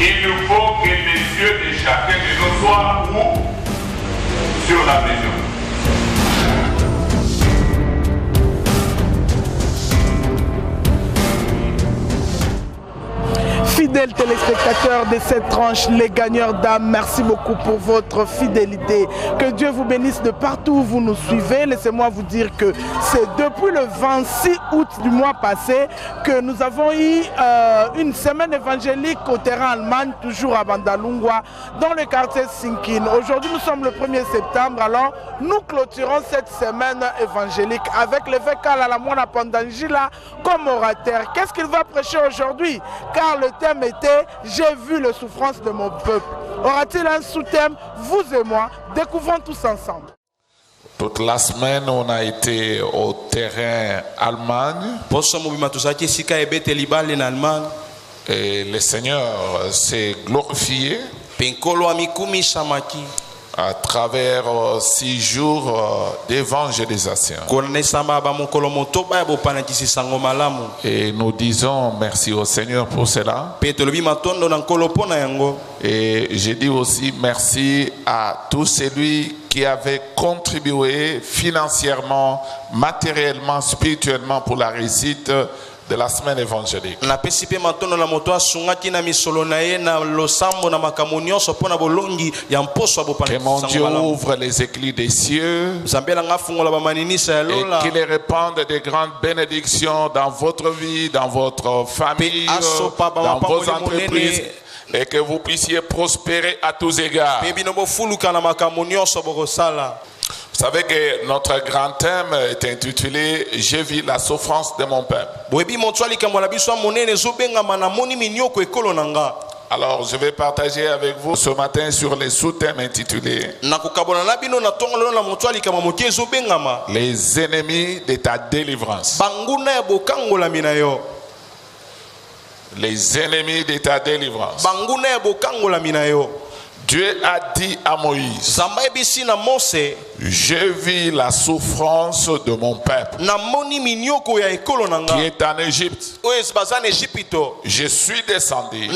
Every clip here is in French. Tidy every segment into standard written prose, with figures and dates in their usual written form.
Il nous faut que les yeux de chacun de nous soient où? Sur la maison. Fidèles téléspectateurs de cette tranche, les gagneurs d'âme, merci beaucoup pour votre fidélité. Que Dieu vous bénisse de partout où vous nous suivez. Laissez-moi vous dire que c'est depuis le 26 août du mois passé que nous avons eu une semaine évangélique au terrain Allemagne, toujours à Bandalungwa, dans le quartier Sinkin. Aujourd'hui, nous sommes le 1er septembre, alors nous clôturons cette semaine évangélique avec l'évêque Alalamona Pandangila comme orateur. Qu'est-ce qu'il va prêcher aujourd'hui? Car le thème était « J'ai vu les souffrances de mon peuple ». Aura-t-il un sous-thème? Vous et moi, découvrons tous ensemble. Toute la semaine, on a été au terrain Allemagne. Et le Seigneur s'est glorifié à travers 6 jours d'évangélisation. Et nous disons merci au Seigneur pour cela. Et je dis aussi merci à tous celui qui avait contribué financièrement, matériellement, spirituellement pour la réussite de la semaine évangélique. Que mon Dieu ouvre les éclés des cieux et qu'il répande de grandes bénédictions dans votre vie, dans votre famille, dans vos entreprises, et que vous puissiez prospérer à tous égards. Vous savez que notre grand thème est intitulé « J'ai vu la souffrance de mon peuple ». Alors, je vais partager avec vous ce matin sur les sous-thèmes intitulés « Les ennemis de ta délivrance ». Les ennemis de ta délivrance. Dieu a dit à Moïse, je vis la souffrance de mon peuple qui est en Égypte. Je suis descendu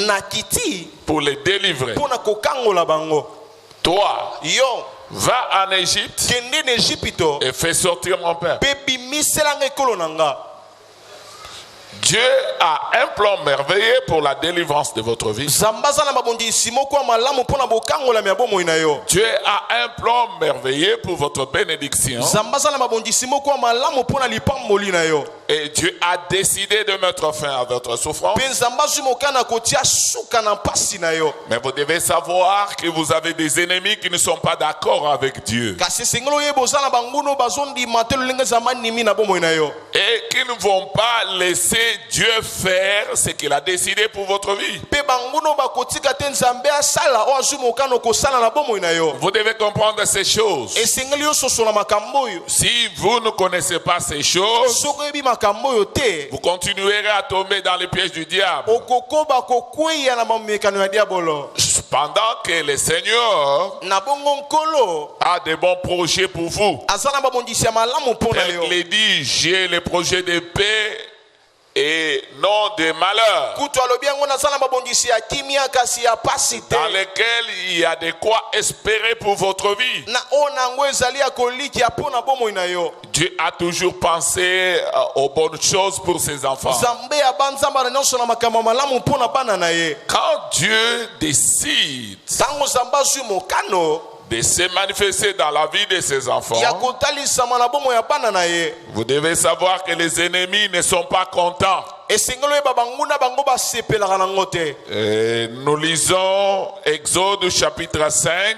pour les délivrer. Toi, va en Égypte et fais sortir mon peuple. Dieu a un plan merveilleux pour la délivrance de votre vie. Dieu a un plan merveilleux pour votre bénédiction. Et Dieu a décidé de mettre fin à votre souffrance. Mais vous devez savoir que vous avez des ennemis qui ne sont pas d'accord avec Dieu. Et qui ne vont pas laisser Dieu faire ce qu'il a décidé pour votre vie. Vous devez comprendre ces choses. Si vous ne connaissez pas ces choses, vous continuerez à tomber dans les pièges du diable. Pendant que le Seigneur a de bons projets pour vous. Il est dit, j'ai les projets de paix et non de malheur, dans lesquels il y a de quoi espérer pour votre vie. Dieu a toujours pensé aux bonnes choses pour ses enfants. Quand Dieu décide de se manifester dans la vie de ses enfants, vous devez savoir que les ennemis ne sont pas contents. Nous lisons Exode chapitre 5,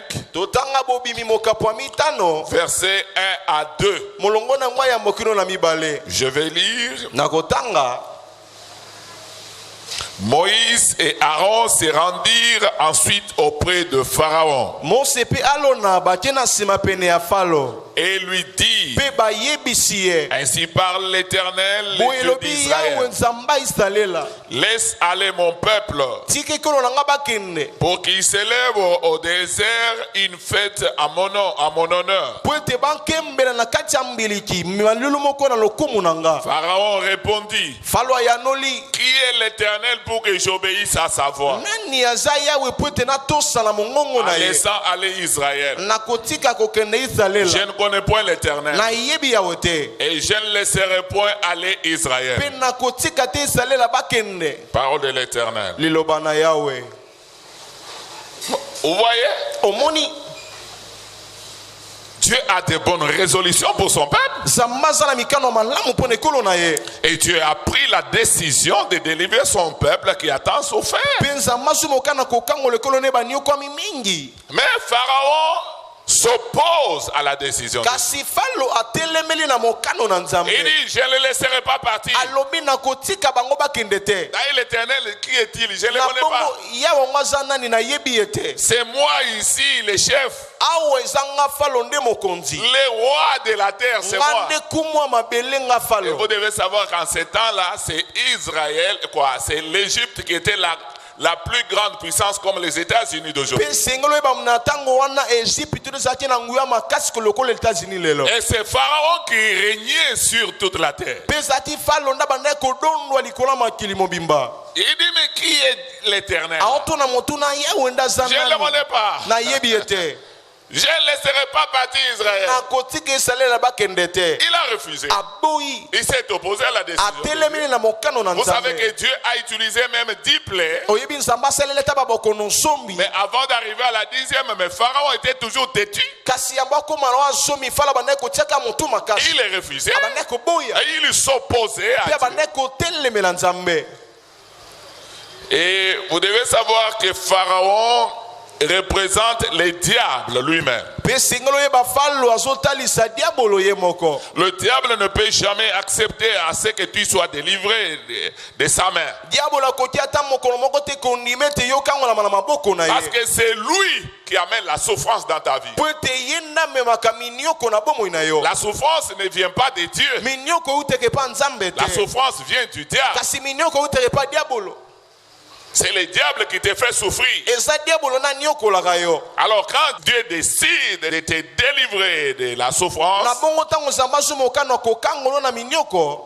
versets 1 à 2. Je vais lire. Moïse et Aaron se rendirent ensuite auprès de Pharaon et lui dit, ainsi parle l'Éternel, le Dieu d'Israël, laisse aller mon peuple pour qu'il s'élève au désert une fête à mon honneur. Pharaon répondit, qui est l'Éternel pour que j'obéisse à sa voix. En laissant aller Israël. Je ne connais point l'Éternel. Et je ne laisserai point aller Israël. Parole de l'Éternel. Vous voyez? Dieu a de bonnes résolutions pour son peuple. Et Dieu a pris la décision de délivrer son peuple qui a tant souffert. Mais Pharaon s'oppose à la décision. Il dit, je ne le laisserai pas partir. L'Éternel, qui est-il? Je ne le connais pas. C'est moi ici, le chef. Le roi de la terre, c'est moi. Et vous devez savoir qu'en ces temps-là, c'est Israël, c'est l'Égypte qui était la plus grande puissance comme les États-Unis d'aujourd'hui. Et c'est Pharaon qui régnait sur toute la terre. Il dit, mais qui est l'Éternel? Je ne le connais pas. Je ne laisserai pas partir Israël. Il a refusé. Il s'est opposé à la décision. Vous savez que Dieu a utilisé même 10 plaies. Mais avant d'arriver à la 10e, mais Pharaon était toujours têtu. Il est refusé. Et il s'opposait à Dieu. Et vous devez savoir que Pharaon représente le diable lui-même. Le diable ne peut jamais accepter à ce que tu sois délivré de sa main. Parce que c'est lui qui amène la souffrance dans ta vie. La souffrance ne vient pas de Dieu. La souffrance vient du diable. C'est le diable qui te fait souffrir. Alors quand Dieu décide de te délivrer de la souffrance,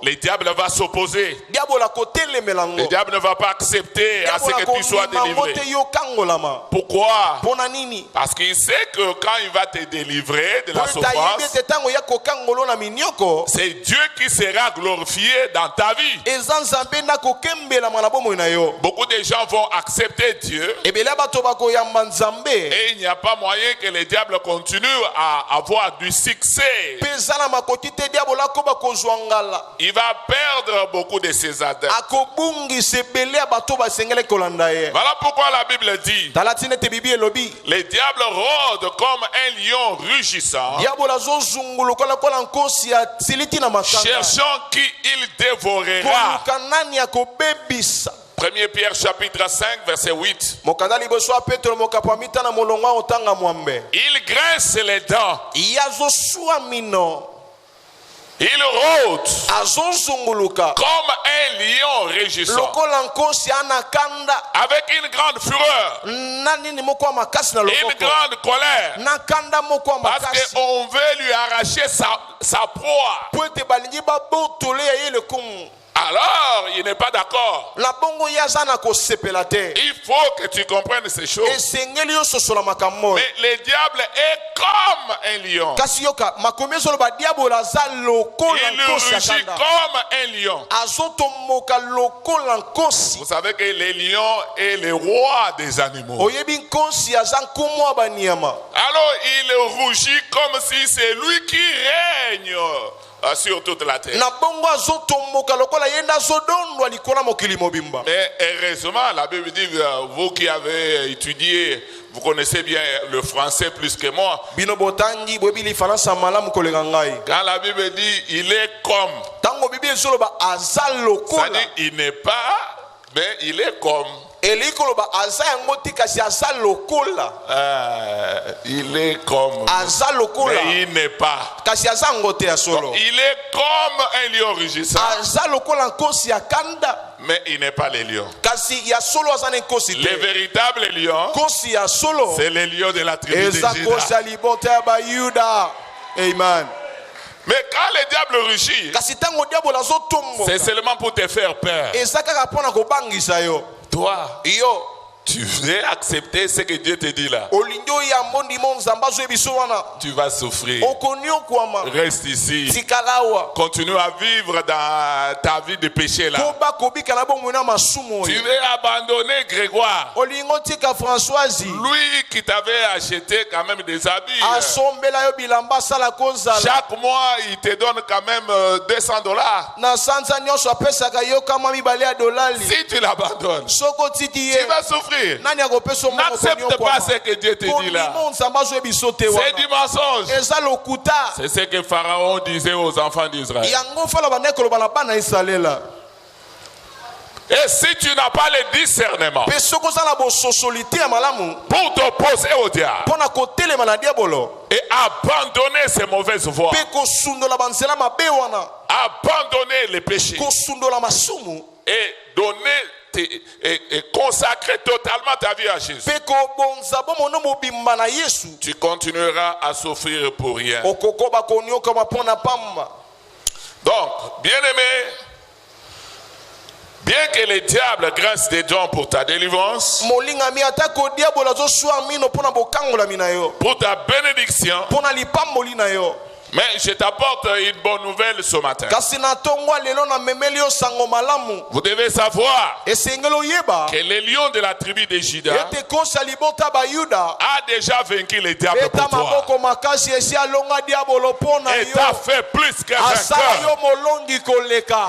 le diable va s'opposer. Le diable ne va pas accepter à ce que tu sois délivré. Pourquoi? Parce qu'il sait que quand il va te délivrer de la souffrance, c'est Dieu qui sera glorifié dans ta vie. Beaucoup de gens vont accepter Dieu et il n'y a pas moyen que le diable continue à avoir du succès. Il va perdre beaucoup de ses adeptes. Voilà pourquoi la Bible dit, le diable rôde comme un lion rugissant, cherchant qui il dévorera. 1 Pierre chapitre 5 verset 8. Il grince les dents. Il rôde comme un lion rugissant, avec une grande fureur, une grande colère, parce qu'on veut lui arracher sa proie. Alors, il n'est pas d'accord. Il faut que tu comprennes ces choses. Mais le diable est comme un lion. Il rugit comme un lion. Vous savez que le lion est le roi des animaux. Alors, il rugit comme si c'est lui qui règne sur toute la terre. Mais heureusement, la Bible dit, vous qui avez étudié, vous connaissez bien le français plus que moi. Quand la Bible dit, il est comme, ça dit, il n'est pas, mais il est comme. Il est comme, mais il n'est pas. Donc, il est comme un lion rugissant, mais il n'est pas le lion. Le véritable lion, c'est le lion de la tribu de Juda. Amen. Mais quand le diable rugit, c'est seulement pour te faire peur. Toi, tu veux accepter ce que Dieu te dit là. Tu vas souffrir. Reste ici. Continue à vivre dans ta vie de péché là. Tu veux abandonner Grégoire. Lui qui t'avait acheté quand même des habits. Chaque mois il te donne quand même $200. Si tu l'abandonnes, tu vas souffrir. N'accepte pas ce que Dieu te dit là. C'est du mensonge. C'est ce que Pharaon disait aux enfants d'Israël. Et si tu n'as pas le discernement pour t'opposer au diable et abandonner ses mauvaises voies, abandonner les péchés et donner et consacrer totalement ta vie à Jésus, tu continueras à souffrir pour rien. Donc, bien-aimé, bien que le diable grince des dents pour ta délivrance, pour ta bénédiction, mais je t'apporte une bonne nouvelle ce matin. Vous devez savoir que le lion de la tribu de Juda a déjà vaincu le diable pour toi. Et t'a fait plus que vainqueur.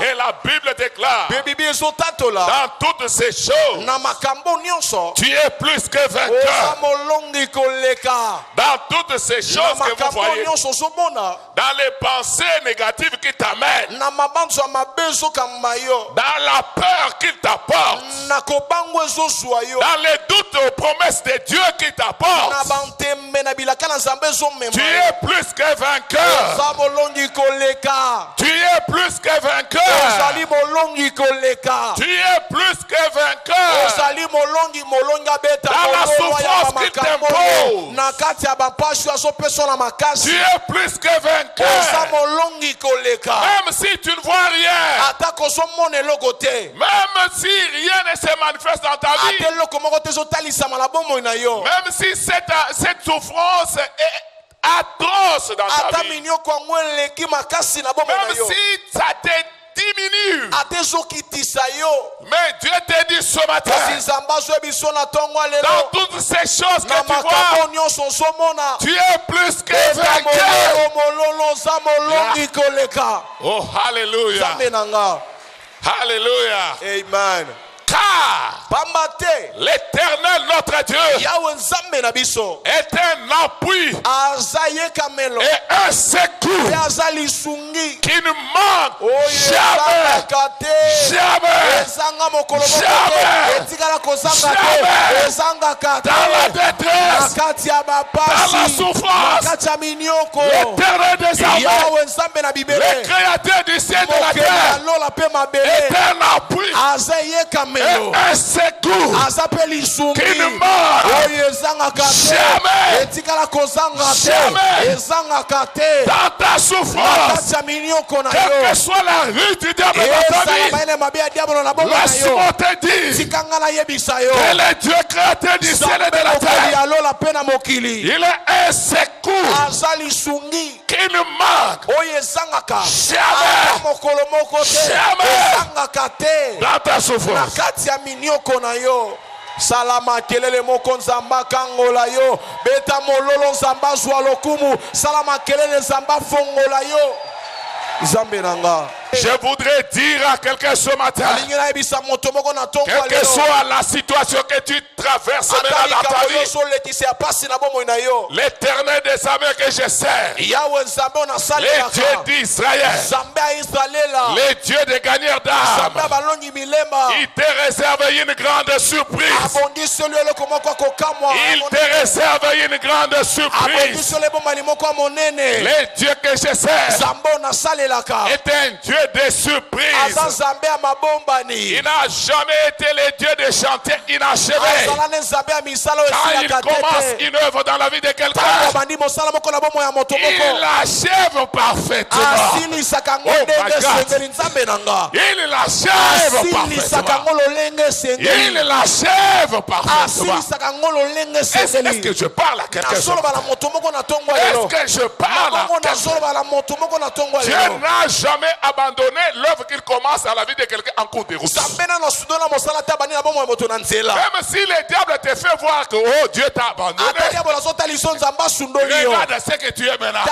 Et la Bible déclare, dans toutes ces choses, tu es plus que vainqueur. Dans toutes ces choses que vous voyez, dans les pensées négatives qui t'amènent, dans la peur qu'il t'apporte, dans les doutes aux promesses de Dieu qu'il t'apporte, tu es plus que vainqueur. Tu es plus que vainqueur. Tu es plus que vainqueur. Dans la souffrance qu'il t'impose, tu es plus que vainqueur. Même si tu ne vois rien, même si rien ne se manifeste dans ta vie, même si cette souffrance est atroce dans ta vie, même si ça te diminue, mais Dieu te dit ce matin, dans toutes ces choses que tu vois, tu es plus que vainqueur. Oh, hallelujah. Hallelujah. Amen. Car l'Éternel notre Dieu est un appui et un secours qui ne manque jamais, dans la détresse, dans la souffrance. L'Éternel des armées, le Créateur du ciel et de la terre, est un appui et un secours qui ne manque jamais, dans ta souffrance, quelle que soit la rue du diable dans ta vie. Laisse-moi te dire que le Dieu créateur du ciel et de la terre, il est un secours qui ne manque jamais dans ta souffrance. Salama kelele moko nzamba kangola yo beta mololo nzamba zwa lokumu salama kelele nzamba fongola yo nzambe nanga. Je voudrais dire à quelqu'un ce matin, quelle que soit la situation que tu traverses maintenant dans ta vie, l'Éternel des armées que je sers, le Dieu d'Israël, le Dieu des gagneurs d'âmes, il te réserve une grande surprise. Il te réserve une grande surprise. Le Dieu que je sers est un Dieu des surprises. Il n'a jamais été le Dieu des chantiers inachevés. Quand il commence une œuvre dans la vie de quelqu'un, il l'achève parfaitement. Oh my God. Il l'achève parfaitement. Il l'achève parfaitement. Est-ce que je parle à quelqu'un? Est-ce que je parle à quelqu'un? Dieu n'a jamais abandonné l'œuvre qu'il commence à la vie de quelqu'un en cours de route. Même si le diable te fait voir que oh, Dieu t'a abandonné, regarde ce que tu es maintenant.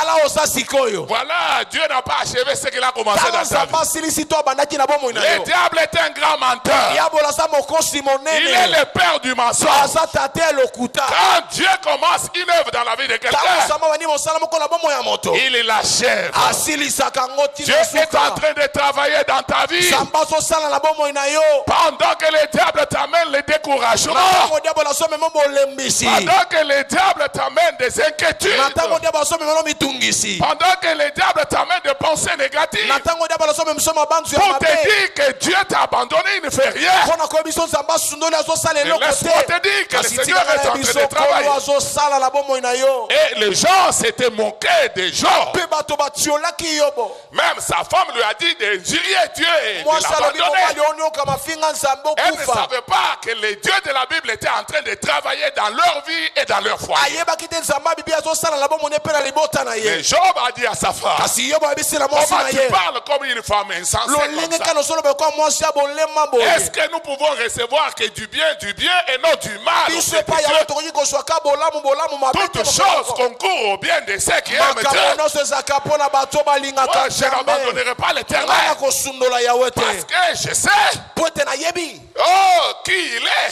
Voilà, Dieu n'a pas achevé ce qu'il a commencé dans ta vie. Le diable est un grand menteur. Il est le père du mensonge. Quand Dieu commence une œuvre dans la vie de quelqu'un, il l'achève. Dieu est en train de travailler dans ta vie. Pendant que le diable t'amène le découragement, pendant que le diable t'amène des inquiétudes, pendant que le diable t'amène des pensées négatives, pour te dire que Dieu t'a abandonné, il ne fait rien. Laisse-moi te dire que le Seigneur est en train de travailler. Et les gens s'étaient moqués de Job. Même sa femme lui a dit d'injurier Dieu et de l'abandonner. Elle ne savait pas que les dieux de la Bible étaient en train de travailler dans leur vie et dans leur foi. Mais Job a dit à sa femme, comment tu parles comme une femme insensée comme ça? Est-ce que nous pouvons recevoir que du bien et non du mal? Toutes choses concourent au bien de ceux qui aiment Dieu. Moi, je n'abandonnerai pas l'Éternel parce que je sais qui il est.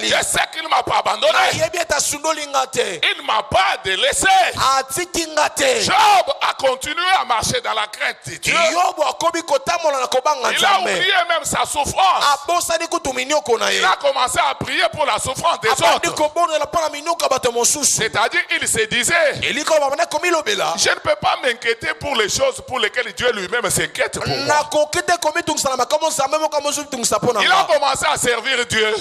Je sais qu'il ne m'a pas abandonné. Il ne m'a pas délaissé. Job a continué à marcher dans la crainte de Dieu. Il a oublié même sa souffrance. Il a commencé à prier pour la souffrance des autres. C'est-à-dire, il se disait, je ne peux pas m'inquiéter pour les choses pour lesquelles Dieu lui-même s'inquiète pour moi. Il a commencé à servir Dieu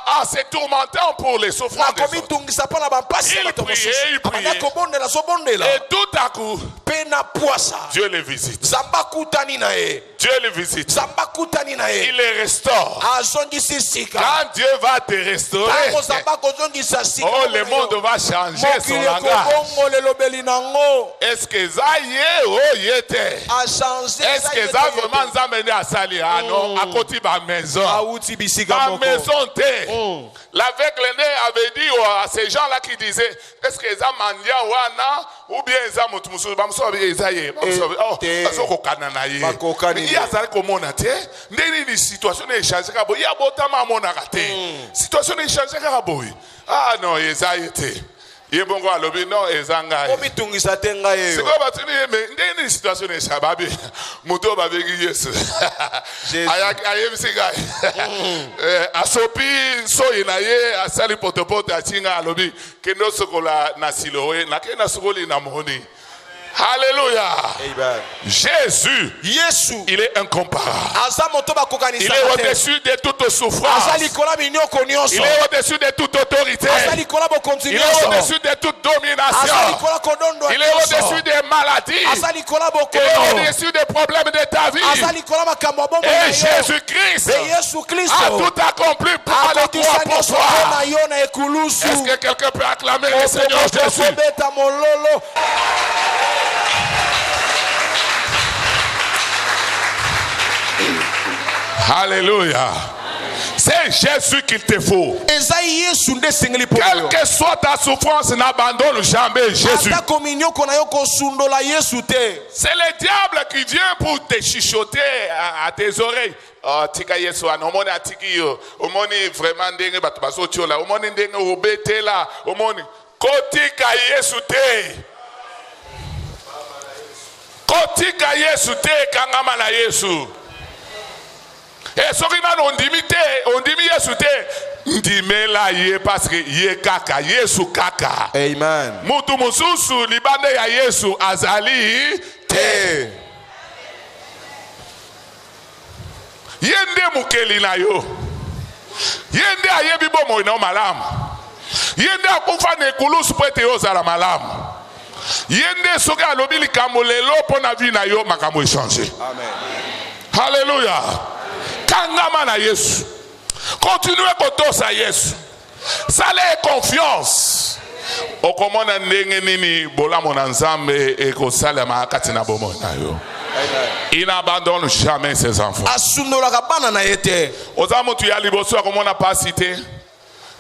en se tourmentant pour les souffrances des autres. Il priait. Et tout à coup, Dieu les visite. Dieu les visite. Il les restaure. Quand Dieu va te restaurer, oh, le monde va changer son langage. Est-ce que ça y est? Oh, y était. Est-ce que ça vraiment nous a mené à salir? Ah non, à côté de ma maison. Ma maison t'es. L'aveugle avait dit à ces gens-là qui disaient, est-ce que ça mandia wana ou bien ça mutumusu bamso ezaye oh azoko kanana ye il y a ça comme on a té ndeni situation est changé kabo ya botama mona raté situation est changé kabo ah non ezaye té yebongo alobi non ezanga omitungisa tenga yeyo siko batuni mais ndeni situation est chababi muto babegi Yesu ayebisiga asopi so inaye asali potopoto achinga alobi kendo sokola na silowe na kena sokoli na mohoni. Alléluia. Amen. Jésus, il est incomparable. Il est au-dessus de toute souffrance. Il est au-dessus de toute autorité. Il est au-dessus de toute domination. Il est au-dessus des maladies. Il est au-dessus des problèmes de ta vie. Et Jésus-Christ a tout accompli pour aller croire pour toi. Est-ce que quelqu'un peut acclamer le Seigneur Jésus? Alléluia. C'est Jésus qu'il te faut. Quelle que soit ta souffrance, n'abandonne jamais Jésus. C'est le diable qui vient pour te chuchoter à tes oreilles. Oh, tika Yesu anomoni atiki yo. Omoni vraiment ndenge batu basotiola. Omoni ndenge obetela. Omoni kotika Yesu te. Kotika Yesu te kangama na Yesu. Et ce qui m'a on dit Yesu te ndimela ye parce que ye kaka Yesu kaka. Amen. Mutu mususu libande ya Yesu azali te. Yende mukeli na yo. Yende ayebi bomo ina malam. Yende akufa ne kulus pete yo zala malam. Yende soka alobi likambo lelo pona vi na yo makambo changer. Amen. Alléluia. Kangama na Yesu. Continuez kotosa Yesu. Salez confiance. Okomona ndenge nini bolamo na Nzambe e ko salama kati na bomo na yo. Il n'abandonne jamais ses enfants. Ozamu tu ya liboso akomona pasite.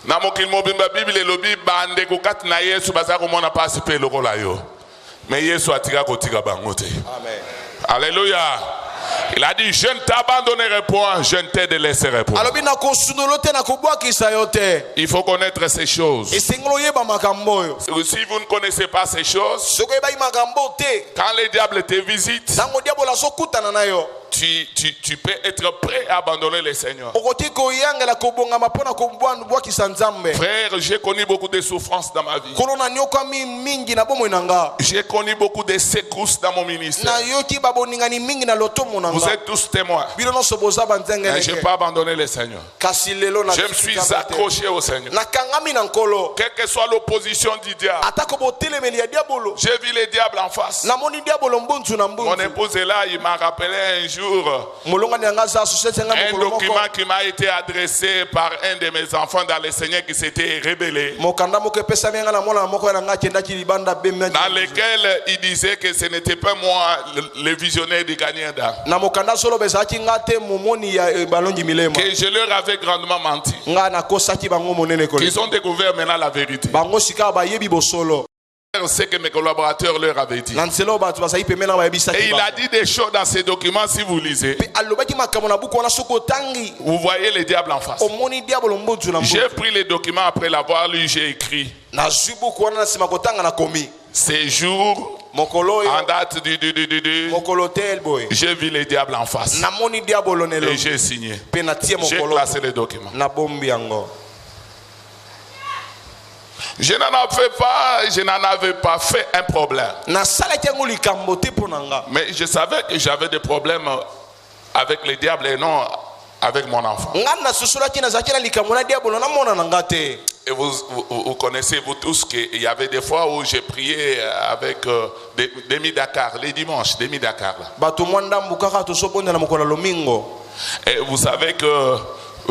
Na mokil mobimba Bible lobi bande ko kati na Yesu baza komona pasipe lokola yo. Mais Yesu atika kotika bangote. Amen. Alléluia. Il a dit, je ne t'abandonnerai point, je ne te délaisserai point. Il faut connaître ces choses. Si vous ne connaissez pas ces choses, quand le diable te visite, tu peux être prêt à abandonner le Seigneur. Frère, j'ai connu beaucoup de souffrances dans ma vie. J'ai connu beaucoup de secousses dans mon ministère. Vous êtes tous témoins. Je n'ai pas abandonné le Seigneur. Je me suis accroché au Seigneur. Quelle que soit l'opposition du diable, j'ai vu le diable en face. Mon épouse est là, il m'a rappelé un jour un document qui m'a été adressé par un de mes enfants dans le Seigneur qui s'était rebellé, dans lequel il disait que ce n'était pas moi le visionnaire du gagnant d'âme, que je leur avais grandement menti, qu'ils ont découvert maintenant la vérité. Ce que mes collaborateurs leur avaient dit. Et il a dit des choses dans ces documents, si vous lisez. Vous voyez le diable en face. J'ai pris les documents après l'avoir lu, j'ai écrit. Ces jours, en date du j'ai vu le diable en face. Et j'ai signé. J'ai classé les documents. Je n'en avais pas fait un problème. Mais je savais que j'avais des problèmes avec le diable et non avec mon enfant. Et vous connaissez vous tous qu'il y avait des fois où j'ai prié avec des mi-Dakar, les dimanches, des mi-Dakar. Et vous savez que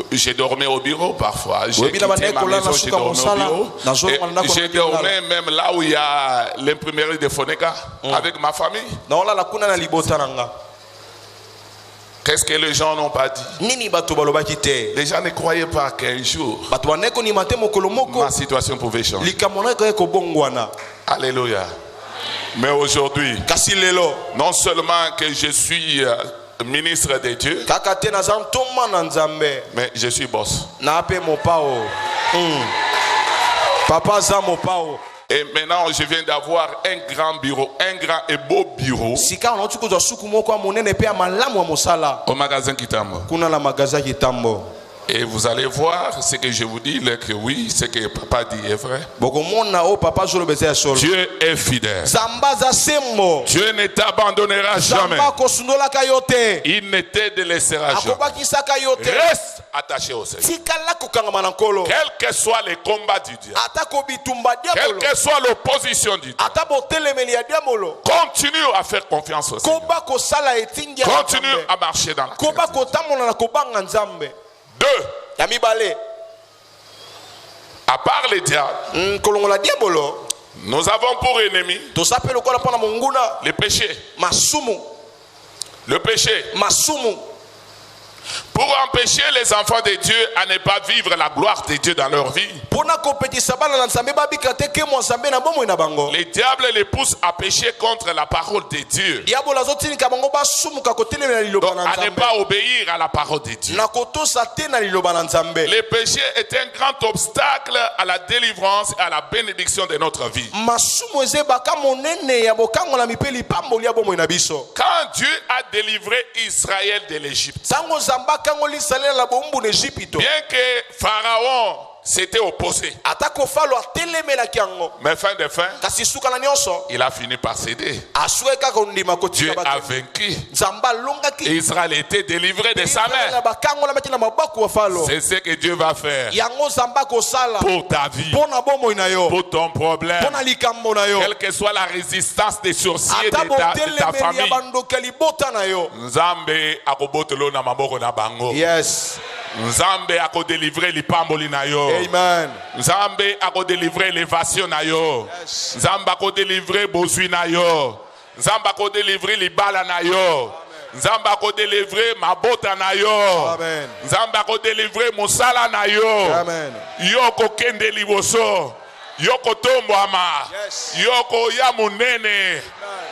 j'ai dormi au bureau parfois. J'ai quitté ma maison, j'ai dormi au bureau. Et j'ai dormi même là où il y a l'imprimerie de Foneka avec ma famille. Qu'est-ce que les gens n'ont pas dit? Les gens ne croyaient pas qu'un jour ma situation pouvait changer. Alléluia. Mais aujourd'hui, non seulement que je suis ministre de Dieu, mais je suis boss. Et maintenant, je viens d'avoir un grand bureau, un grand et beau bureau au magasin Kitambo. Et vous allez voir ce que je vous dis, là, que oui, ce que papa dit est vrai. Dieu est fidèle. Dieu ne t'abandonnera jamais. Il ne te délaissera jamais. Reste attaché au Seigneur. Quel que soit les combats du diable, quelle que soit l'opposition du diable, continue à faire confiance au Seigneur. Continue à marcher dans la crainte. Deux, à part les diables, nous avons pour ennemi le péché. Le péché. Pour empêcher les enfants de Dieu à ne pas vivre la gloire de Dieu dans leur vie, les diables les poussent à pécher contre la parole de Dieu, donc à ne pas obéir à la parole de Dieu. Le péché est un grand obstacle à la délivrance et à la bénédiction de notre vie. Quand Dieu a délivré Israël de l'Égypte, bien que Pharaon c'était opposé. Mais fin de fin, il a fini par céder. Dieu a vaincu. Israël était délivré de sa main. C'est ce que Dieu va faire pour ta vie, pour ton problème, quelle que soit la résistance des sorciers de ta famille. Nzambe akobotelo na maboko na bango. Yes. Nzambe akodélivrer lipamboli na yo. Amen. Nzambe akodélivrer l'évasion na yo. Yes. Nzambe akodélivrer bozwi na yo. Nzambe akodélivrer libala na yo. Nzambe akodélivrer mabota na yo. Amen. Nzambe akodélivrer mosala na yo. Amen. Yoko kende liboso. Yoko tombwama. Yes. Yoko ya munene.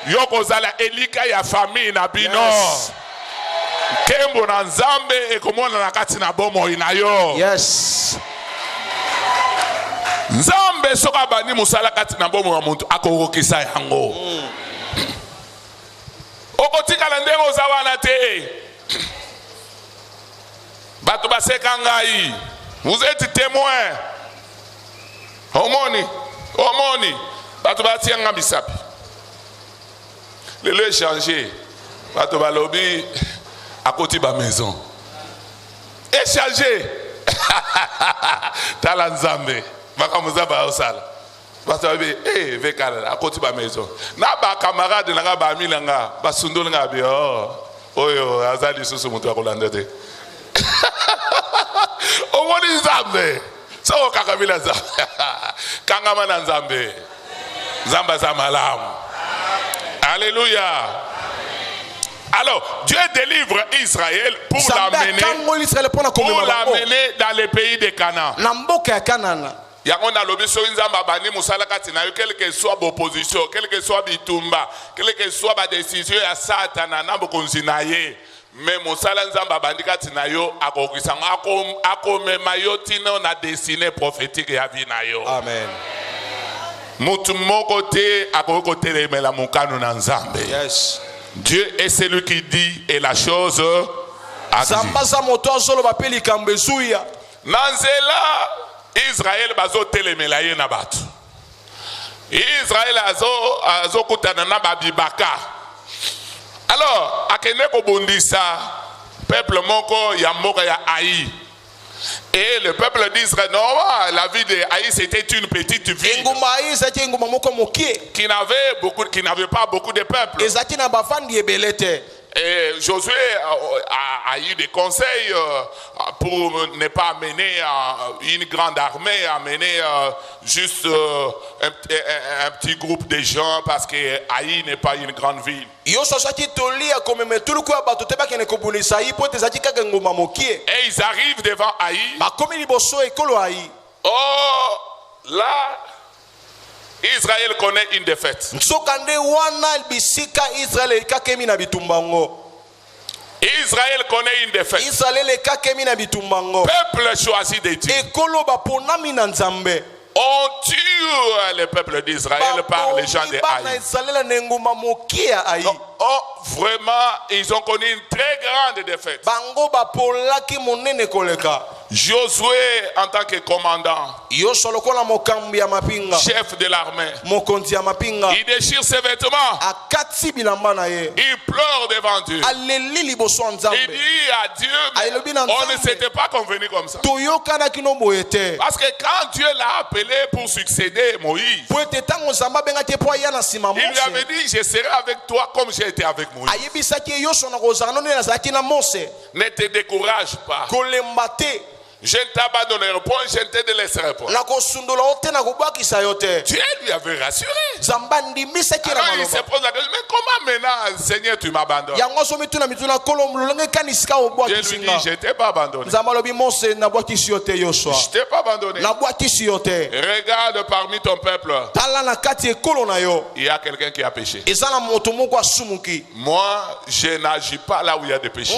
Yoko zala elika ya famille na bino. Yes. Kembo na Nzambe ekomona na kati na bomo ina yo. Yes. Nzambe soka bani musala kati na bomo wa muntu akokokisa yango. Okotika la ndenge ozawana te. Bato baseka ngai. Vous êtes témoin. Omoni. Bato batianga bisapi. Le lieu changé. Bato balobi à côté de ma maison. Échanger. Tala Nzambe. Makamuza ba osala. Batabe vekala à côté de ma maison. Na ba camarade na ba milanga ba sundolo nga bi oyo azali susu mutu akolanda te. Omoni Nzambe. So kakabila za. Kangama na Nzambe. Nzamba za malamu. Alléluia. Alors, Dieu délivre Israël pour l'amener dans le pays de Canaan. Yango na lobi so nzamba bani musala kati na yo, quelle que soit l'opposition, quelle que soit bitumba, quelle que soit la décision ya Satana na bokonzi na ye, mais musala nzamba bandi kati na yo akokisanga akomema yo tino na destinée prophétique ya vie na yo. Amen. Mutu moko te akokotelemela mukano na Nzambe. Yes. Dieu est celui qui dit et la chose agit. Nanzela Israël bazo telemela ye na batu. Israël azo kutana na babibaka. Alors akene ko bondisa peuple moko ya moko ya Haï. Et le peuple d'Israël, non, la vie de Haï c'était une petite ville qui n'avait pas beaucoup de peuple. Et Josué a eu des conseils pour ne pas amener une grande armée, amener juste un petit groupe de gens parce que Haï n'est pas une grande ville. Et ils arrivent devant Haï. Oh, là, Israël connaît une défaite. Israël connaît une défaite. Peuple choisi de Dieu. On tue le peuple d'Israël par les gens de Haï. Oh, vraiment, ils ont connu une très grande défaite. Josué, en tant que commandant, chef de l'armée, il déchire ses vêtements. Il pleure devant Dieu. Il dit à Dieu, on ne s'était pas convenu comme ça. Parce que quand Dieu l'a appelé pour succéder Moïse, il lui avait dit, je serai avec toi comme j'ai été avec Moïse. Ne te décourage pas. Je ne t'abandonnerai point, je ne te délaisserai pas. Dieu lui avait rassuré. Alors il se pose la question, mais comment maintenant, Seigneur, tu m'abandonnes? Dieu lui dit, je ne t'ai pas abandonné. Je ne t'ai pas abandonné. Regarde parmi ton peuple. Il y a quelqu'un qui a péché. Moi, je n'agis pas là où il y a des péchés.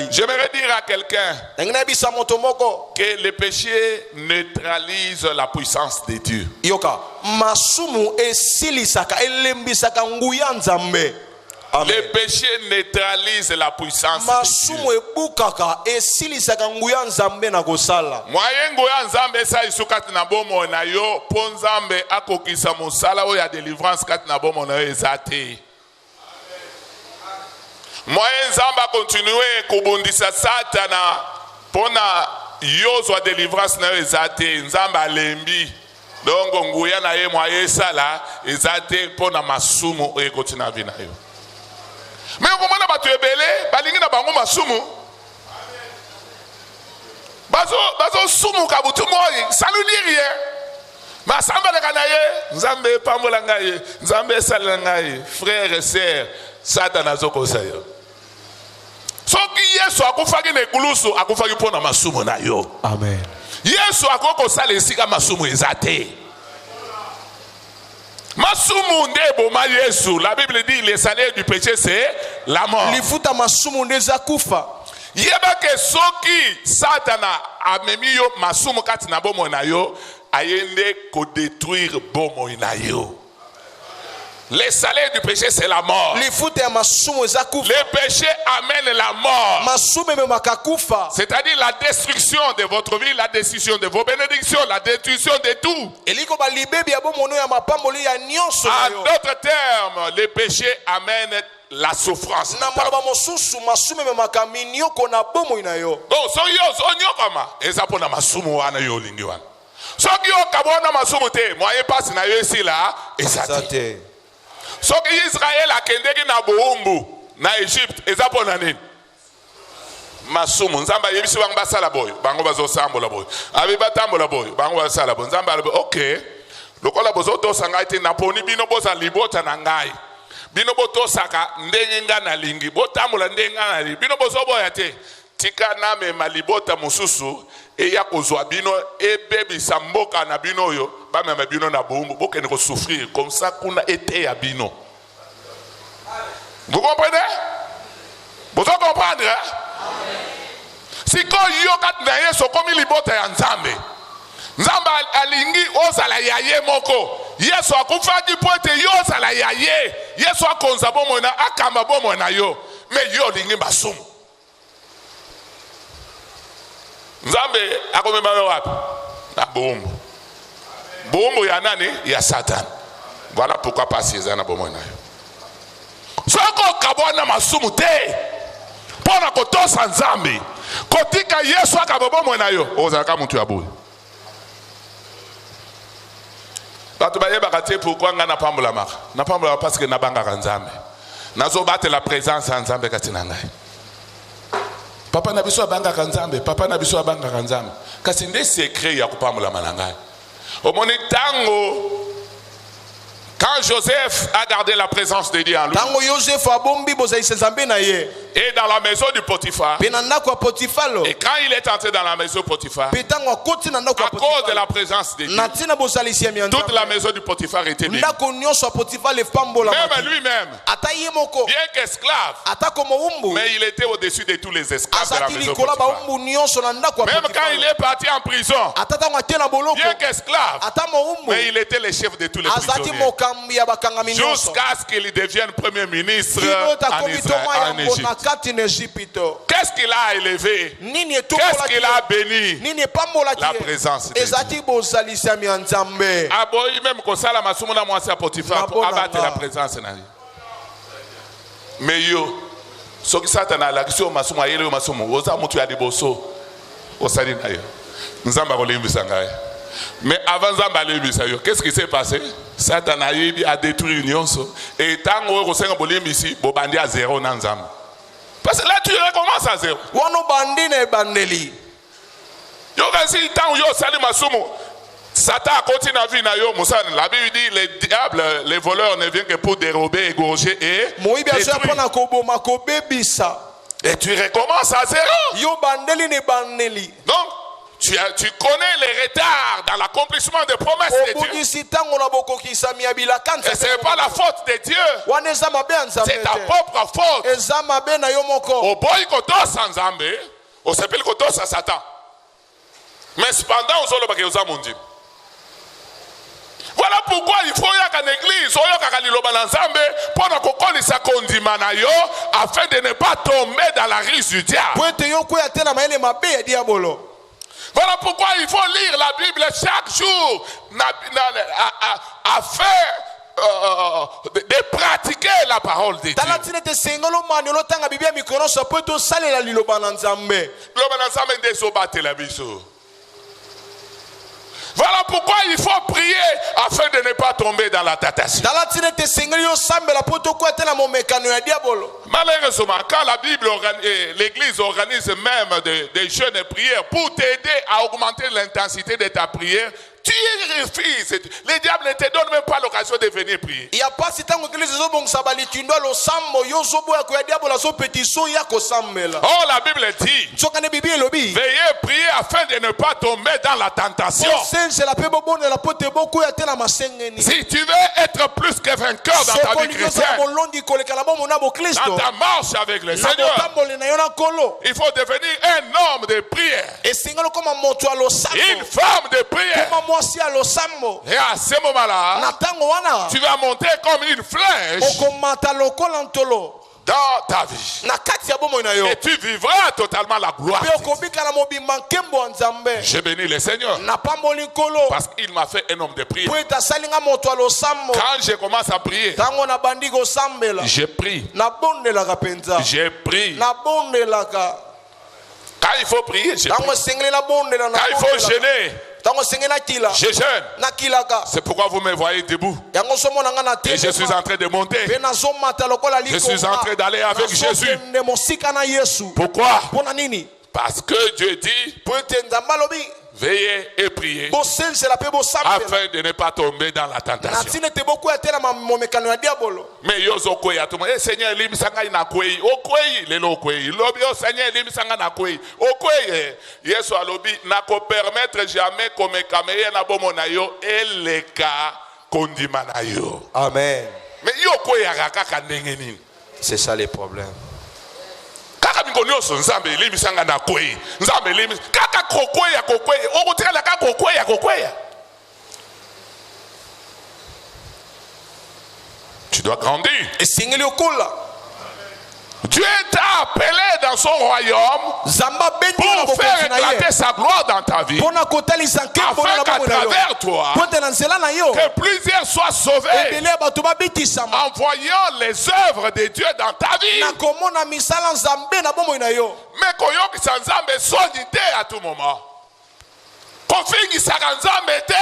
J'aimerais dire à quelqu'un que le péché neutralise la puissance de Dieu. Les péchés neutralisent la puissance de Dieu. Moyen nguya nzambe sa isukati na bomo na yo po nzambe akokisa mosala oyo ya délivrance kati na bomo na yo ezate. Moyen nzambe continue kubundisa Satana pona yozwa délivrance na yo ezate nzambe alembi. Donc nguya na ye moyen sala ezate pona masumu oyo kotina vi na yo. Mais on comprend pas tu es belé, balingi na bango masumu. Bazo sumu kabutu moi, ça ne dit rien. Ma samba le kanaye, nzambe pambola ngaye, nzambe sala ngaye, frères et sœurs, Satan zoko sayo. Soki Yesu akufaki ne kulusu, akufaki pona masumu na yo. Amen. Yesu akoko sala esika masumu ezate. Masumu ndebo ma Yesu, la Bible dit le salaire du péché c'est la mort. Lifuta masumu ndeza kufa. Yeba ke soki Satana amemi yo masumu kati na bomo na yo, ayende ko détruire bomo na yo. Le salaire du péché c'est la mort. Le péché amène la mort. C'est-à-dire la destruction de votre vie, la destruction de vos bénédictions, la destruction de tout. En d'autres termes, le péché amène la souffrance. Donc, so que Israël a kendeki na boumbu na Egypte ezapona nini masumu nzamba yebisi bango basala boyo bango bazosambola boyo abi batambola boyo bango basala boyo nzamba alebe okay lokola bozo tosanga ite naponi bino boza libota na ngai bino botosaka ndenge nga na lingi botambola ndenge nga na lingi bino bozo boya te tika na me malibota mususu eya kozwa bino ebebisa mboka na bino yo ba mema bino na boumbu bokene ko souffrir comme ça kuna été ya bino. Vous comprenez? Vous comprenez? Si ko yo kat na yeso komi libota ya nzambe nzamba alingi ozala yaye moko yeso akufaki pote yo ozala yaye yeso akonza bomo na akamba bomo na yo me yo lingi masumu nzambe akomema wapi na boumbu boumbu ya nani ya Satan. Voilà pourquoi passer ça na bomo na yo soko kabona masumu te pona kotosa nzambe kotika yesu akabomo na yo ozalaka mutu ya boye bato bayebaka te pourquoi nga na pambola parce que nabangaka nzambe nazobate la présence ya nzambe kati na ngai. Papa na biso abangaka nzambe, papa na biso abangaka nzambe. Kasi nde secret ya kupambola na ngai. Omoni tango quand Joseph a gardé la présence de Dieu en lui, et dans la maison du Potiphar, et quand il est entré dans la maison du Potiphar, à cause de la présence de Dieu, toute la maison du Potiphar était libre. Même lui-même, bien qu'esclave, mais il était au-dessus de tous les esclaves de la maison du Potiphar. Même quand il est parti en prison, bien qu'esclave, mais il était le chef de tous les prisonniers. Jusqu'à ce qu'il devienne premier ministre en Égypte. Qu'est-ce qu'il a élevé? Qu'est-ce qu'il a béni? La présence de Dieu. Même quand ça, la masumuna moi c'est Potiphar pour abattre la présence. Mais yo, ce qui s'attend à la question masuma yele masumu, oza mutu ya diboso, osali na yo. Nzamba kolimisa ngai. Mais avant Zamba yo, qu'est-ce qui s'est passé? Satan a détruit l'union. Et tant que vous avez bolé ici, vous bandez à zéro dans Zamba. Parce que là, tu recommences à zéro. Yo kasi tant yo sali masumu. Satan continue à vivre na yo musana. La Bible dit les diables, les voleurs ne viennent que pour dérober, égorger et détruire. Et tu recommences à zéro. Donc tu connais les retards dans l'accomplissement des promesses de Dieu. Et ce n'est pas la faute de Dieu. C'est ta propre faute. Au boy koto sans Zambé, au sepil koto sans Satan. Mais cependant, aux autres, Voilà pourquoi il faut y aller à l'église, afin de ne pas tomber dans la ruse du diable. Voilà pourquoi il faut lire la Bible chaque jour afin de pratiquer la parole de Dieu. Voilà pourquoi il faut prier afin de ne pas tomber dans la tentation. Malheureusement, quand la Bible, l'Église organise même des jeûnes et prières pour t'aider à augmenter l'intensité de ta prière, tu refuses. Le diable ne te donne même pas l'occasion de venir prier. Oh, la Bible dit, veillez prier afin de ne pas tomber dans la tentation. Si tu veux être plus que vainqueur dans ta vie chrétienne, dans ta marche avec le Seigneur, il faut devenir un homme de prière, une femme de prière. Et à ce moment-là, tu vas monter comme une flèche dans ta vie. Et tu vivras totalement la gloire. Je bénis le Seigneur parce qu'il m'a fait un homme de prière. Quand je commence à prier, je prie. Je prie. Quand il faut prier, je prie. Quand il faut jeûner, je jeûne. C'est pourquoi vous me voyez debout. Et je suis en train de monter. Je suis en train d'aller avec Jésus. Pourquoi? Parce que Dieu dit, veillez et priez afin de ne pas tomber dans la tentation. Mais yozo koya tout le monde. Seigneur, lim sanga ina koyi. Okoyi le lo koyi. Lobi o Seigneur lim sanga na koyi. Okoyi. Yesu alobi na ko permettre jamais comme kameye na bomo na yo eleka kondima na yo. Amen. Mais yo koyi akaka ndenge nini? C'est ça le problème. Kaka mingonyo so nzambe lim sanga na koyi. Nzambe lim kaka kokoya kokoya. Okutela kaka kokoya kokoya. Tu dois grandir. Dieu t'a appelé dans son royaume pour faire éclater sa gloire dans ta vie. Afin qu'à travers toi, que plusieurs soient sauvés en voyant les œuvres de Dieu dans ta vie. Mais koyoki sanzambe sonite à tout moment. Kofingi sakanzambe te.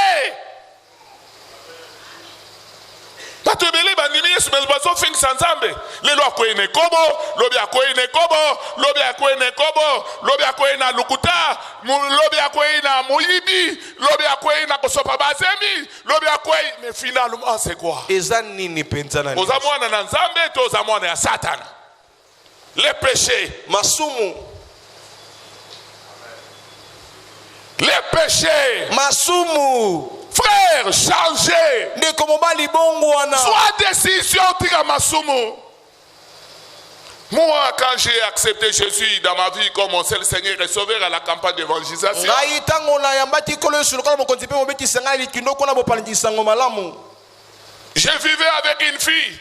Les lois koine kobo, lobia koine kobo, lobia koine kobo, lobia koine lukuta, lobia koine muibi, lobia koine kosopa bazemi, lobia koine. Mais finalement c'est quoi? Ozamwana na nzambe to ozamwana ya Satana. Les péchés, masumu. Les péchés, masumu. Frère, changez. Soit décision tika masumu. Moi, quand j'ai accepté Jésus dans ma vie comme mon seul Seigneur et Sauveur à la campagne d'évangélisation, je vivais avec une fille.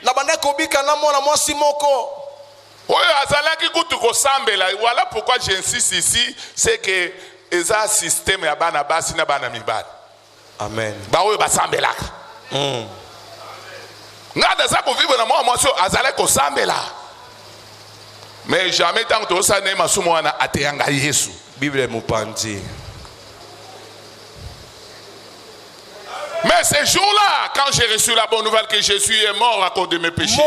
Voilà pourquoi j'insiste ici, c'est que les systèmes ya bana basi na bana mibali. Amen. Bawe basambelaka. Ngada za ko vivre na moi so azale ko sambela. Mais jamais tant que ça ne masumo wana ateyanga Yesu. Bible mupandi. Mais ce jour-là, quand j'ai reçu la bonne nouvelle que Jésus est mort à cause de mes péchés,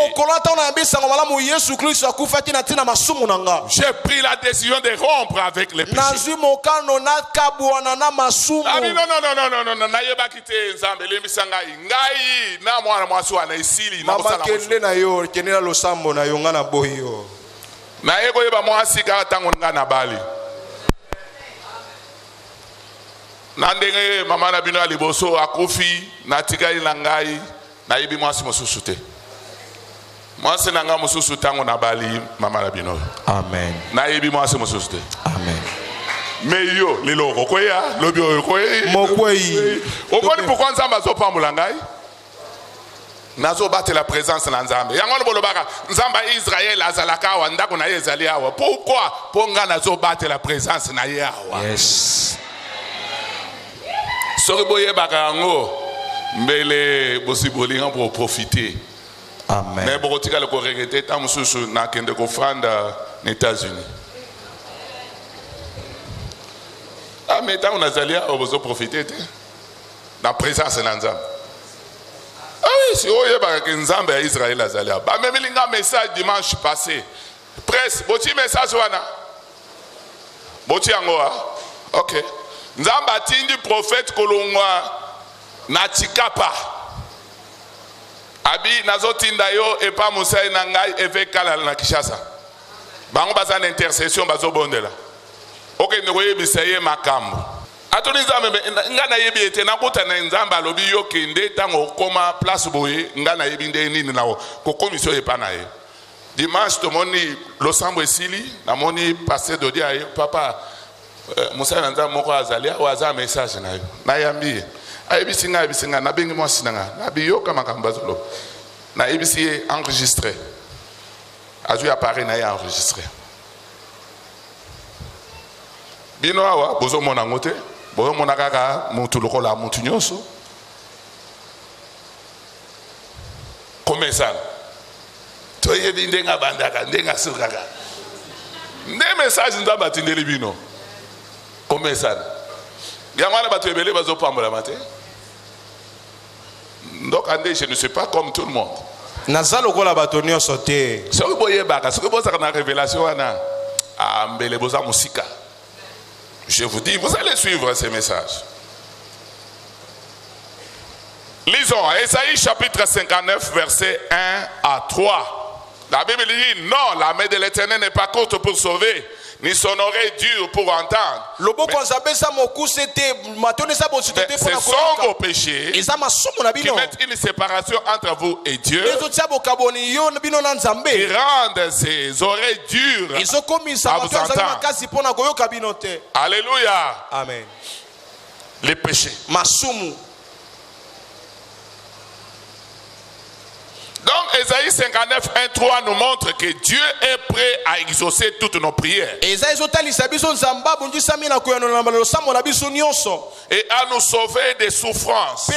j'ai pris la décision de rompre avec les péchés. Nandenge mama na bino aliboso akufi na tikali na ngai na yibi mwasi mosusu te. Mwasi na nga mosusu tango na bali mama na bino. Amen. Na yibi mwasi mosusu te. Amen. Mais yo, les loro koya, lobio koya. Mokwei. Au moins pourquoi Nzamba zo pa mulangai? Nazo battre la présence na Nzambe. Yango lo bolobaka Nzamba Israël azalaka wa ndako na yezali awa. Pourquoi? Ponga nazo battre la présence na ye awa. Yes. Soki boye baka yango mbele bosiboli pour profiter. Amen. Mais bokotika le ko regretter tant mususu na kende ko fanda aux États-Unis. Ah, mais tant on a zali on va profiter de la présence de Nzambe. Ah oui, si on y a que Nzambe à Israël a zali. Bah même il y a un message dimanche passé. Presse, boti message wana. Boti angoa. Ok. Nzambe atindi prophète kolongwa na Chikapa. Abi nazotinda yo et pas Moussa nangai evekala na Kishasa. Bango baza na intercession bazo bondela. Ok, nous voyons bisaye makambo. Atoni Nzambe ngana yebi ete na kuta na Nzambe alobi yo kende tango koma place boye ngana yebi nde nini nawo ko commission epa na ye. Dimanche to moni losambo esili na moni pasteur dodi aye papa Moussa Nzambe moko azalia wa za message na yo. Na yambi ayebisinga na bengi mo sinanga na biyo kama kambazolo. Na yebisi enregistré. Azu apparaît na ya enregistré. Bino awa bozo mona ngote bozo mona kaka mutu lokola mutu nyoso komesa to yebi ndenga bandaka ndenga sukaka nde message Nzambe atindeli bino komesa yamana batu ebele bazo pambola mate donc ande je ne suis pas comme tout le monde nazalo kola bato nyonso te soki boyebaka soki bozaka na révélation wana ambele boza musika. Je vous dis, vous allez suivre ces messages. Lisons Ésaïe chapitre 59, versets 1 à 3. La Bible dit, non, la main de l'Éternel n'est pas courte pour sauver, ni son oreille dure pour entendre. Mais ce sont vos péchés qui mettent une séparation entre vous et Dieu, qui rendent ses oreilles dures à vous entendre. Alléluia. Amen. Les péchés. Donc Ésaïe 59, 1, 3 nous montre que Dieu est prêt à exaucer toutes nos prières. Et à nous sauver des souffrances. Mais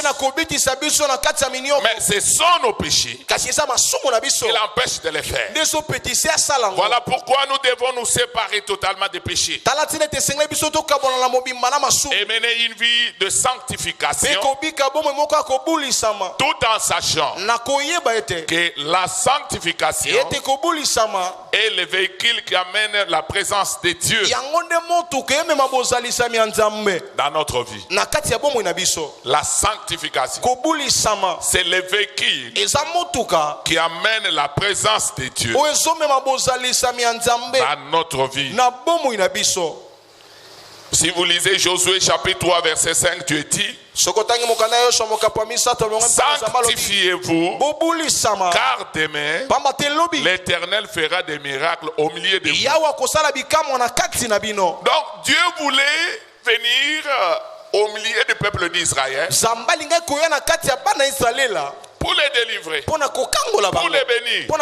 ce sont nos péchés qui l'empêchent de les faire. Voilà pourquoi nous devons nous séparer totalement des péchés. Et mener une vie de sanctification, tout en sachant que la sanctification est le véhicule qui amène la présence de Dieu dans notre vie. La sanctification, c'est le véhicule qui amène la présence de Dieu dans notre vie. Si vous lisez Josué chapitre 3 verset 5, Dieu dit: sanctifiez-vous, car demain l'Éternel fera des miracles au milieu de vous. Donc Dieu voulait venir au milieu du peuple d'Israël pour les délivrer, pour les bénir. Mais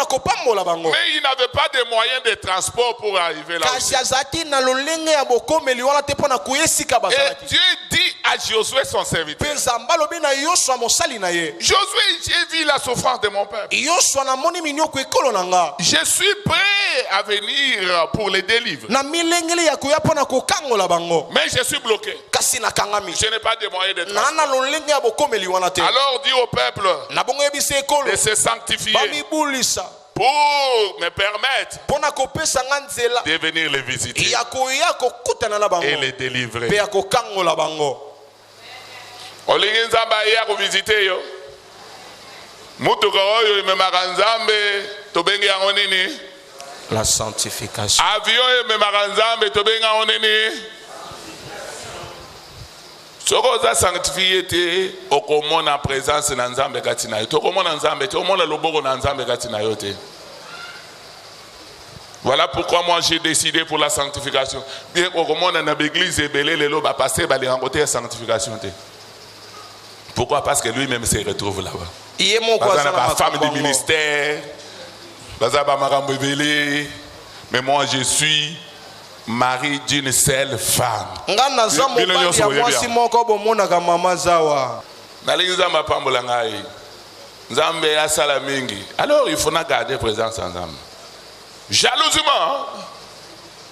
il n'avait pas de moyens de transport pour arriver là. Et Dieu dit à Josué son serviteur: Josué, j'ai vu la souffrance de mon peuple. Je suis prêt à venir pour les délivrer. Mais je suis bloqué. Je n'ai pas de moyens de transport. Alors dis au peuple de se sanctifier pour me permettre de venir les visiter et les délivrer. Olingi Nzambe ya ko visiter yo. Mutuka oyo imemaka Nzambe tobengi yango nini? La sanctification. Avion imemaka Nzambe tobengi yango nini? Soko za sanctifié te okomona présence na Nzambe kati na yo. Tokomona Nzambe te omona loboko na Nzambe kati na yo te. Voilà pourquoi moi j'ai décidé pour la sanctification. Bien au moment dans l'église et belé les loba passer ba les rencontrer la sanctification. Pourquoi? Parce que lui-même se retrouve là-bas. Il est mon cousin, ma femme du ministère. Mais moi je suis mari d'une seule femme. Alors il faut garder présence ensemble. Jalousement.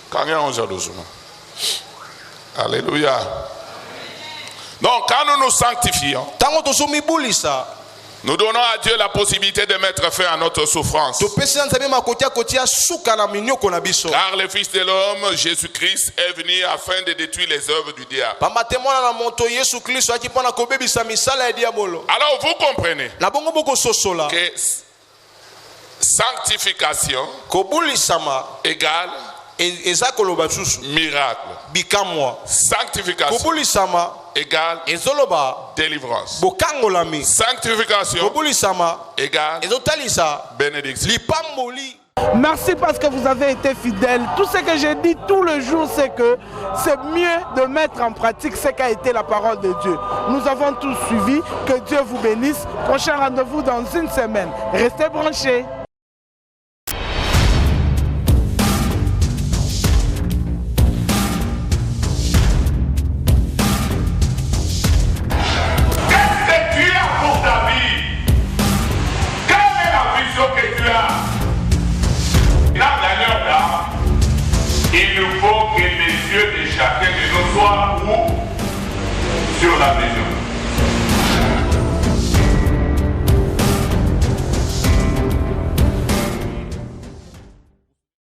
Quand on jalousement. Alléluia. Donc quand nous nous sanctifions, nous donnons à Dieu la possibilité de mettre fin à notre souffrance. Car le Fils de l'homme, Jésus-Christ, est venu afin de détruire les œuvres du diable. Alors vous comprenez que sanctification égale miracle. Sanctification égale délivrance. Sanctification égale bénédiction. Merci parce que vous avez été fidèles. Tout ce que j'ai dit tout le jour, c'est que c'est mieux de mettre en pratique ce qu'a été la parole de Dieu. Nous avons tous suivi. Que Dieu vous bénisse. Prochain rendez-vous dans une semaine. Restez branchés.